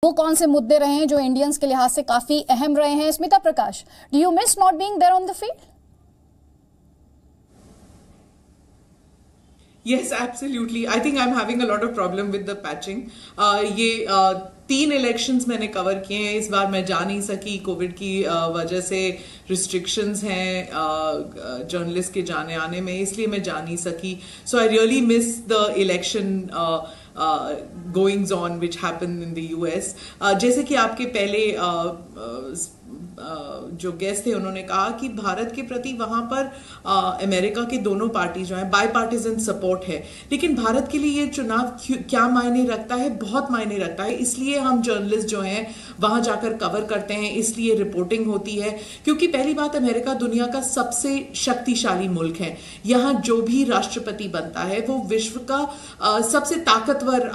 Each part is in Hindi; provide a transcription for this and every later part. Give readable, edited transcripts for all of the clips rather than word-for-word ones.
वो कौन से मुद्दे रहे हैं जो इंडियंस के लिहाज से काफी अहम रहे हैं? Smita Prakash, do you miss not being there on the field? Yes, absolutely. I think I'm having a lot of problem with the patching. ये 3 इलेक्शंस मैंने कवर किए हैं. इस बार मैं जा नहीं सकी कोविड की वजह से. रिस्ट्रिक्शंस हैं जर्नलिस्ट के जाने आने में, इसलिए मैं जा नहीं सकी. So I really miss the election goings on which happen in the US. जैसे कि आपके पहले जो गेस्ट थे उन्होंने कहा कि भारत के प्रति वहां पर अमेरिका के दोनों पार्टी जो है बाईपार्टिजन सपोर्ट है, लेकिन भारत के लिए ये चुनाव क्या मायने रखता है? बहुत मायने रखता है. इसलिए हम जर्नलिस्ट जो हैं वहां जाकर कवर करते हैं, इसलिए रिपोर्टिंग होती है. क्योंकि पहली बात, अमेरिका दुनिया का सबसे शक्तिशाली मुल्क है. यहाँ जो भी राष्ट्रपति बनता है वो विश्व का सबसे ताकतवर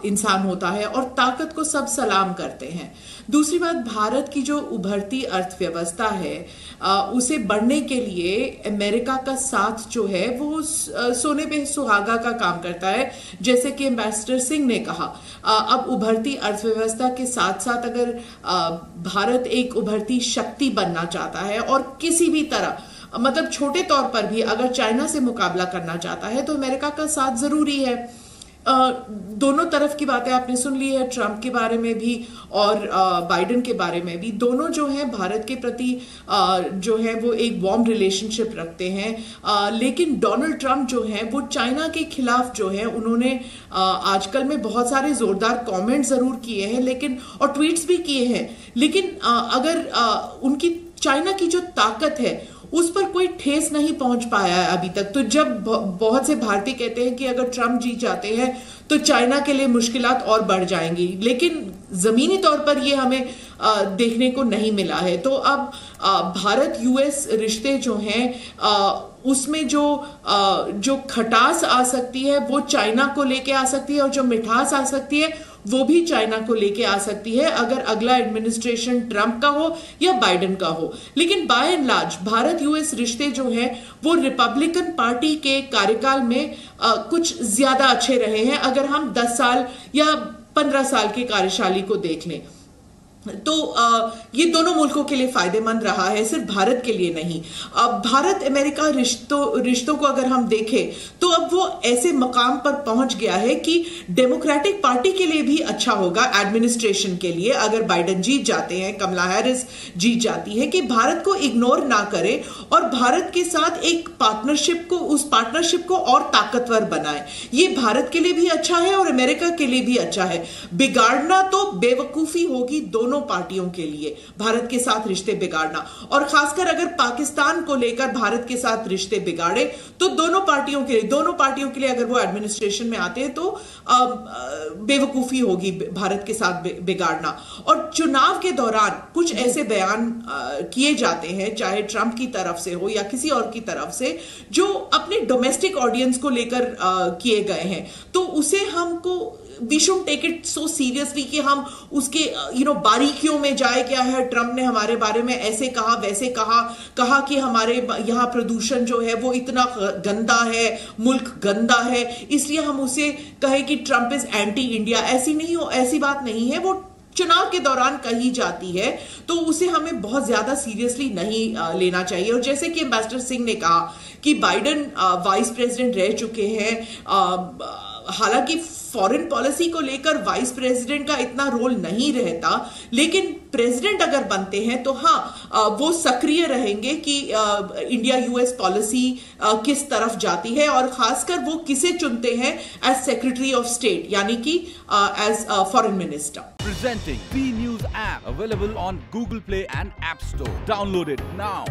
इंसान होता है और ताकत को सब सलाम करते हैं. दूसरी बात, भारत की जो उभरती अर्थव्यवस्था है उसे बढ़ने के लिए अमेरिका का साथ जो है वो सोने पे सुहागा का काम करता है. जैसे कि एम्बेसडर सिंह ने कहा, अब उभरती अर्थव्यवस्था के साथ साथ अगर भारत एक उभरती शक्ति बनना चाहता है और किसी भी तरह, मतलब छोटे तौर पर भी अगर चाइना से मुकाबला करना चाहता है तो अमेरिका का साथ जरूरी है. दोनों तरफ की बातें आपने सुन ली है, ट्रंप के बारे में भी और बाइडेन के बारे में भी. दोनों जो हैं भारत के प्रति जो है वो एक वार्म रिलेशनशिप रखते हैं. लेकिन डोनाल्ड ट्रंप जो है वो चाइना के खिलाफ जो है उन्होंने आजकल में बहुत सारे जोरदार कमेंट जरूर किए हैं, लेकिन और ट्वीट्स भी किए हैं. लेकिन अगर उनकी चाइना की जो ताकत है उस पर कोई ठेस नहीं पहुंच पाया है अभी तक. तो जब बहुत से भारतीय कहते हैं कि अगर ट्रंप जीत जाते हैं तो चाइना के लिए मुश्किलात और बढ़ जाएंगी, लेकिन जमीनी तौर पर ये हमें देखने को नहीं मिला है. तो अब भारत यूएस रिश्ते जो हैं उसमें जो खटास आ सकती है वो चाइना को लेके आ सकती है और जो मिठास आ सकती है वो भी चाइना को लेके आ सकती है अगर अगला एडमिनिस्ट्रेशन ट्रंप का हो या बाइडेन का हो. लेकिन by and large Bharat US रिश्ते जो हैं वो रिपब्लिकन पार्टी के कार्यकाल में कुछ ज्यादा अच्छे रहे हैं अगर हम 10 साल या 15 साल की कार्यशैली को देख लें. तो ये दोनों मुल्कों के लिए फायदेमंद रहा है, सिर्फ भारत के लिए नहीं. अब भारत अमेरिका रिश्तों को अगर हम देखें तो अब वो ऐसे मकाम पर पहुंच गया है कि डेमोक्रेटिक पार्टी के लिए भी अच्छा होगा एडमिनिस्ट्रेशन के लिए अगर बाइडेन जीत जाते हैं, कमला हैरिस जीत जाती है, कि भारत को इग्नोर ना करे और भारत के साथ एक उस पार्टनरशिप को और ताकतवर बनाए. ये भारत के लिए भी अच्छा है और अमेरिका के लिए भी अच्छा है. बिगाड़ना तो बेवकूफी होगी दोनों पार्टियों के लिए, भारत के साथ रिश्ते बिगाड़ना. और खासकर अगर पाकिस्तान को लेकर भारत के साथ रिश्ते बिगाड़े तो दोनों पार्टियों के लिए अगर वो एडमिनिस्ट्रेशन में आते हैं तो बेवकूफी होगी भारत के साथ बिगाड़ना. और चुनाव के दौरान कुछ ऐसे बयान किए जाते हैं, चाहे ट्रंप की तरफ से हो या किसी और की तरफ से, जो अपने डोमेस्टिक ऑडियंस को लेकर किए गए हैं. तो उसे हमको we should take it so seriously कि हम उसके बारीकियों में जाए. क्या है, ट्रंप ने हमारे बारे में ऐसे कहा वैसे कहा कि हमारे यहाँ प्रदूषण जो है वो इतना गंदा है, मुल्क गंदा है, इसलिए हम उसे कहे कि ट्रंप इज एंटी इंडिया. ऐसी बात नहीं है. वो चुनाव के दौरान कही जाती है तो उसे हमें बहुत ज्यादा सीरियसली नहीं लेना चाहिए. और जैसे कि एम्बेसडर सिंह ने कहा कि बाइडेन वाइस प्रेसिडेंट रह चुके हैं, हालांकि फॉरेन पॉलिसी को लेकर वाइस प्रेसिडेंट का इतना रोल नहीं रहता, लेकिन प्रेसिडेंट अगर बनते हैं तो हाँ वो सक्रिय रहेंगे कि इंडिया यूएस पॉलिसी किस तरफ जाती है और खासकर वो किसे चुनते हैं एज सेक्रेटरी ऑफ स्टेट, यानी कि as foreign minister. Presenting B News app available on Google Play and App Store. Download it now.